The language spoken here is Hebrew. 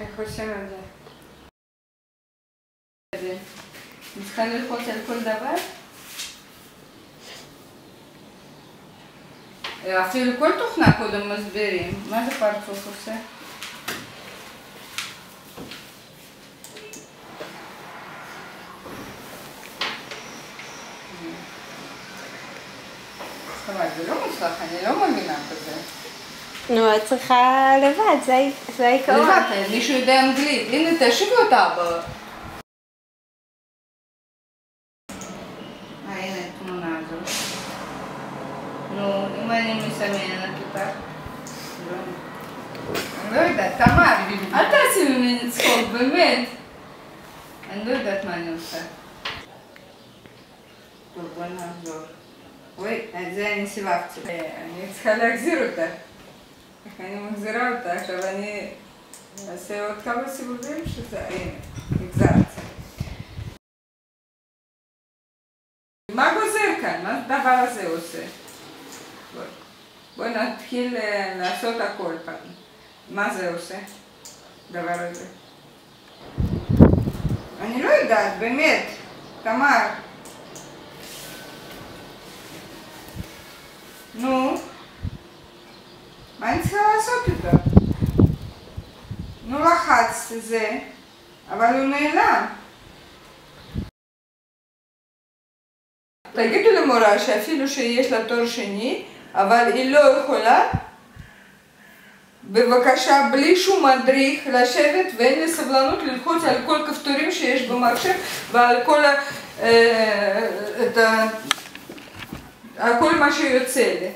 איך עושים את זה? אני צריכה ללחוץ על כל דבר? אפילו כל תוכנה קודם מסבירים. מה זה פרצוף עושה? אבל זה לא מוצלח, אני לא מאמינה בזה. נו, את צריכה לבד, זה העיקרון. לבד, מישהו יודע אנגלית. הנה, תשיבי אותה הנה, תמונה הזאת. נו, אם אני מסמנת אותה. אני לא יודעת, תמר, אל תעשי ממני צחוק, באמת. אני לא יודעת מה אני עושה. טוב, בוא נעזור. אוי, את זה אני סיבבתי. אני צריכה להחזיר אותה. איך אני מחזירה אותה? עכשיו אני אעשה עוד כמה סיבובים שזה... הנה, החזרתי. מה גוזר כאן? מה הדבר הזה עושה? בואי נתחיל לעשות הכל כאן. מה זה עושה? דבר הזה. אני לא יודעת, באמת. תמר. נו, מה אני צריכה לעשות איתו? נו, לחץ זה, אבל הוא נעלם. תגידו למורה שאפילו שיש לה תואר שני, אבל היא לא יכולה, בבקשה, בלי שום מדריך, לשבת ואין לי סבלנות ללחוץ על כל כפתורים שיש במחשב ועל כל מה שיוצא לי.